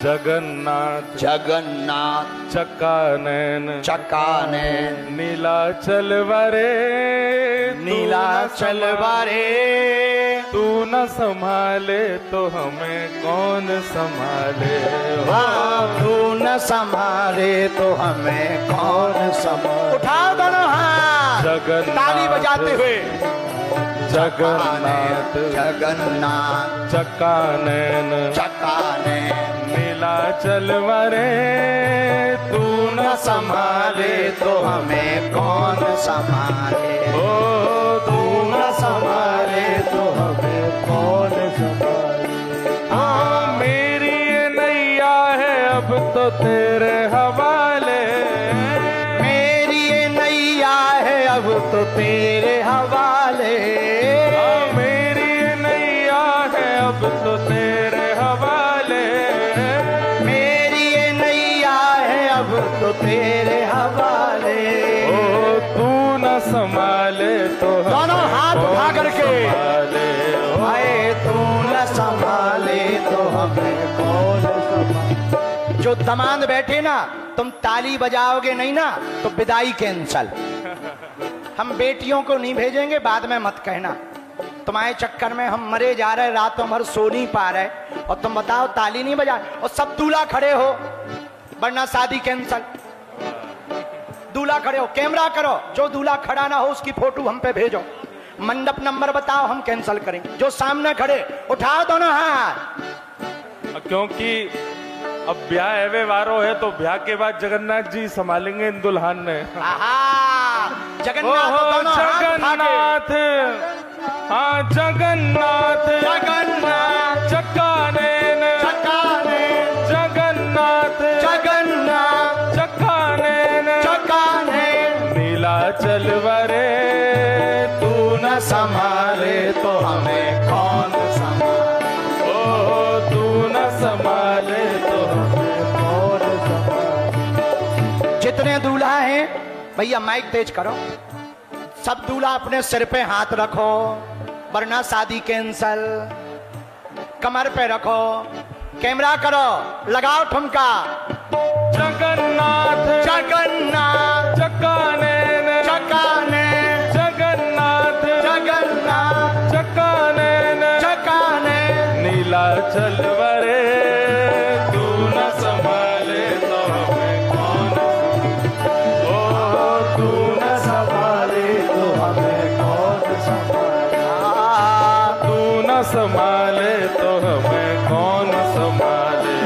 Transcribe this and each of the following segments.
जगन्नाथ जगन्नाथ चकानैन चकानैन नीलाचल वरे नीलाचल वरे तू न संभाले तो हमें कौन संभाले। तू न संभाले तो हमें कौन संभाले। उठाओ दोनों हाथ, जगन्नाथ ताली बजाते हुए। जगन्नाथ जगन्नाथ चकानैन चकानैन नीलाचल वरे तू न संभाले तो हमें कौन संभाले। ओ तू न संभाले तो हमें कौन संभाले। हाँ मेरी ये नैया है अब तो तेरे हवाले। मेरी ये नैया है अब तो तेरे हवाले। हाँ मेरी ये नैया है अब तो तेरे हवाले। मेरी ये नैया है अब तो तेरे हवाले। ओ तू न संभाले तो हमें दोनों हाथ उठा करके संभाले। आए तू न संभाले तो हमें कौन संभाले। जो दमाद बैठे ना, तुम ताली बजाओगे नहीं ना तो विदाई कैंसल। हम बेटियों को नहीं भेजेंगे, बाद में मत कहना तुम्हारे चक्कर में हम मरे जा रहे, रातों भर सो नहीं पा रहे और तुम बताओ ताली नहीं बजा और सब दूल्हा खड़े हो, वरना शादी कैंसल। दूल्हा खड़े हो, कैमरा करो, जो दूल्हा खड़ा ना हो उसकी फोटो हम पे भेजो, मंडप नंबर बताओ, हम कैंसल करेंगे। जो सामने खड़े उठाओ दोनों हाथ। क्योंकि अब ब्याह एवे वारो है तो ब्याह के बाद जगन्नाथ जी संभालेंगे इन दुल्हन ने। जगन्नाथ दोनों हाथ उठा जगन्नाथ हाँ जगन्नाथ जगन्नाथ चकानैन चकानैन जगन्नाथ जगन्नाथ चकानैन चकानैन नीलाचल वरे तू न संभाले तो हमें कौन संभाले। ओ तू न संभाले तो हमें कौन संभाले। जितने दूल्हा हैं भैया माइक तेज करो, सब दूल्हा अपने सिर पे हाथ रखो, वरना शादी कैंसल। कमर पे रखो, कैमरा करो, लगाओ ठुमका। जगन्नाथ जगन्नाथ चकानैन चकानैन जगन्नाथ जगन्नाथ चकानैन चकानैन नीलाचल वरे तू न संभाले तो हमें कौन। ओ तू न संभाले तो हमें कौन संभाले। तू न संभाले तो हमें कौन संभाले।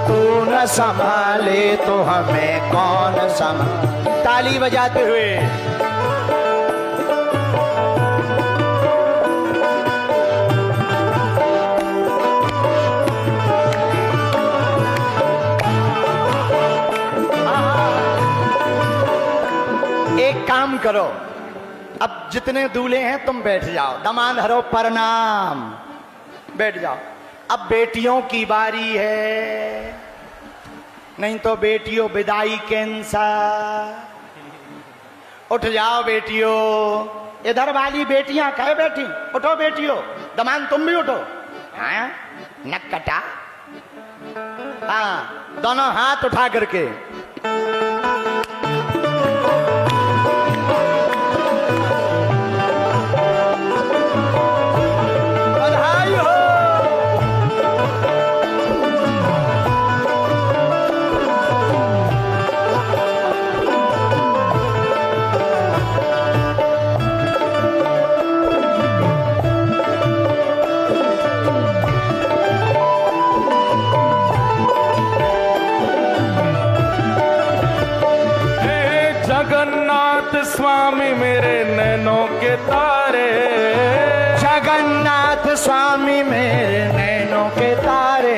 तू न संभाले तो हमें कौन संभाले। ताली बजाते हुए एक काम करो, अब जितने दूल्हे हैं तुम बैठ जाओ, दमाद हरो प्रणाम, बैठ जाओ। अब बेटियों की बारी है, नहीं तो बेटियों विदाई कैंसल। उठ जाओ बेटियों, इधर वाली बेटियां कहे बैठी, उठो बेटियों, दमाद तुम भी उठो। हाँ नक कटा, हाँ दोनों हाथ उठा करके। बधाई हो। जगन्नाथ स्वामी मेरे नैनों के तारे। जगन्नाथ स्वामी मेरे नैनों के तारे।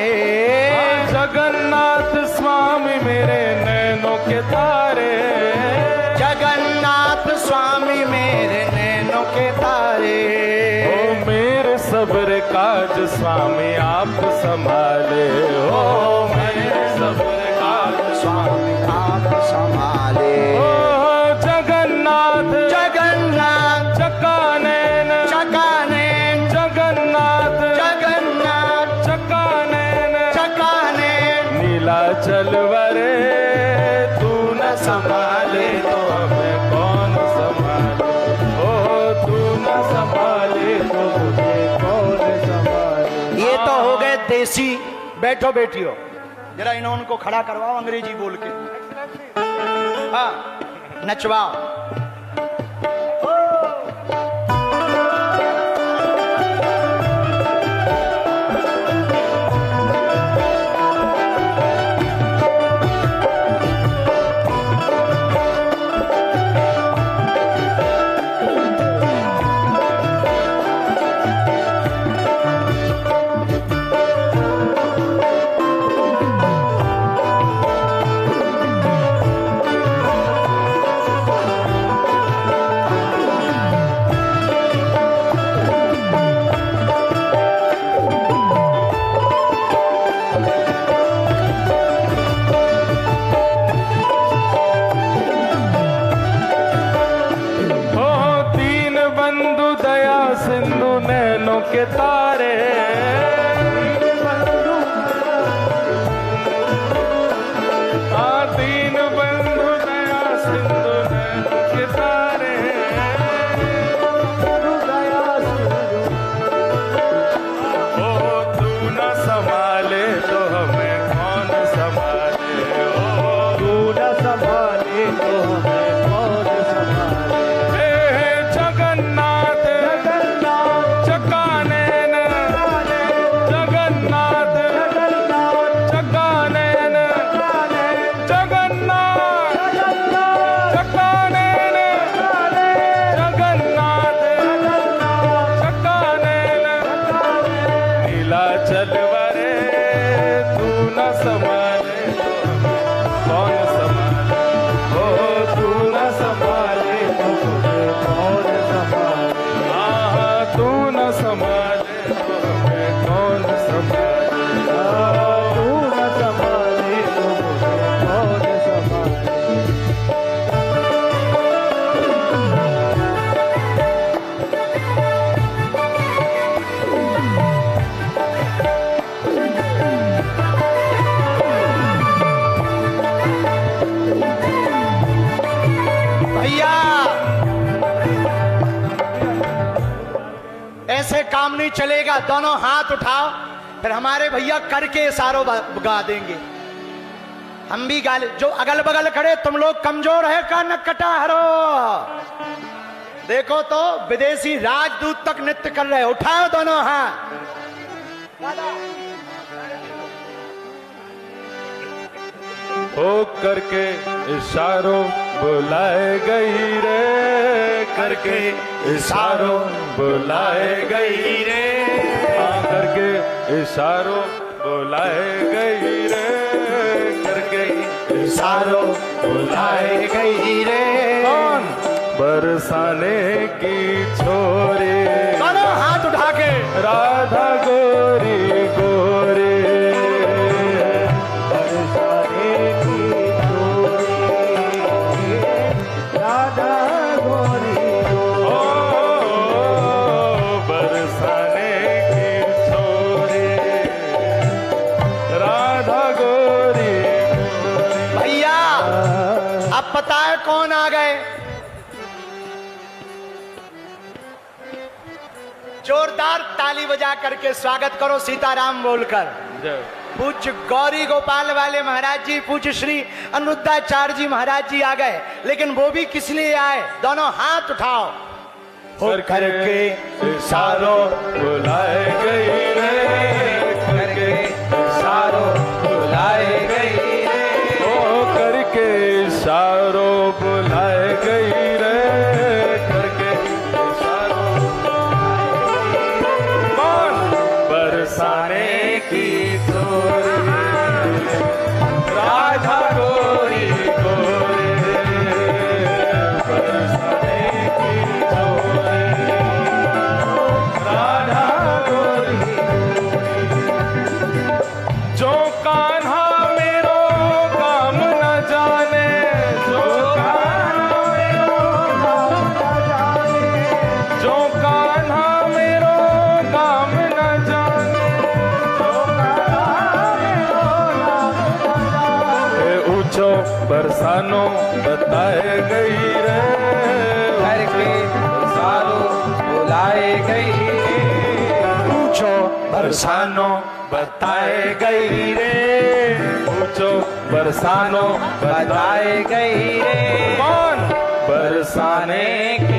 जगन्नाथ स्वामी मेरे नैनों के तारे। जगन्नाथ स्वामी मेरे नैनों के तारे। ओ मेरे सब्र काज स्वामी आप संभाले। ओ मेरे सब्र काज स्वामी आप संभाले। जगन्नाथ जगन्नाथ चकानैन चकानैन जगन्नाथ जगन्नाथ चकानैन चकानैन नीलाचल वरे तू न संभाले तो हमें कौन संभाले, ओ तू न संभाले तो मुझे कौन संभाले। ये तो हो गए देसी। बैठो बेटियों, जरा इन्होंने खड़ा करवाओ अंग्रेजी बोल के। हाँ, नचवाओ। के तारे दीन बंधु दया सिंधु नैनों के तारे, ओ तू न संभाले तो हमें कौन संभाले, ओ तू न संभाले तो हमें कौन संभाले। जगन्नाथ काम नहीं चलेगा। दोनों हाथ उठाओ, फिर हमारे भैया करके इशारों गा देंगे, हम भी गा ले। जो अगल बगल खड़े तुम लोग कमजोर है का न कटा हरो। देखो तो विदेशी राजदूत तक नृत्य कर रहे। उठाओ दोनों हाथ। हो करके इशारों बुलाए गई रे, करके इशारों बुलाए गई रे, हाँ करके इशारों बुलाए गई रे, करके इशारों बुलाए गई रे। कौन? बरसाने की छोरी। दोनों हाथ उठा के। राधा गोरी गोरी पता है कौन आ गए? जोरदार ताली बजा करके स्वागत करो सीताराम बोलकर। पूज्य गौरी गोपाल वाले महाराज जी, पूज्य श्री अनुरुद्धाचार्य जी महाराज जी आ गए। लेकिन वो भी किस लिए आए? दोनों हाथ उठाओ। हो करके इशारों बुलाए गई रे, करके इशारों बुलाए गई रे, हो करके इशारों बुलाए गई रे, करके इशारों कौन? बरसाने की छोरी राधा गोरी गोरी, बरसाने की छोरी राधा गोरी गोरी। जो कान्हा मेरो काम न जाने, जो कान्हा मेरो काम न जाने, जो कान्हा मेरो काम न जाने, जो कान्हा मेरो काम न पूछो बरसानो बताए गई रे, करके बरसानो बुलाए गई रे, पूछो बरसानो बताए गई रे, पूछो बरसानो बताए गई रे, कौन बरसाने के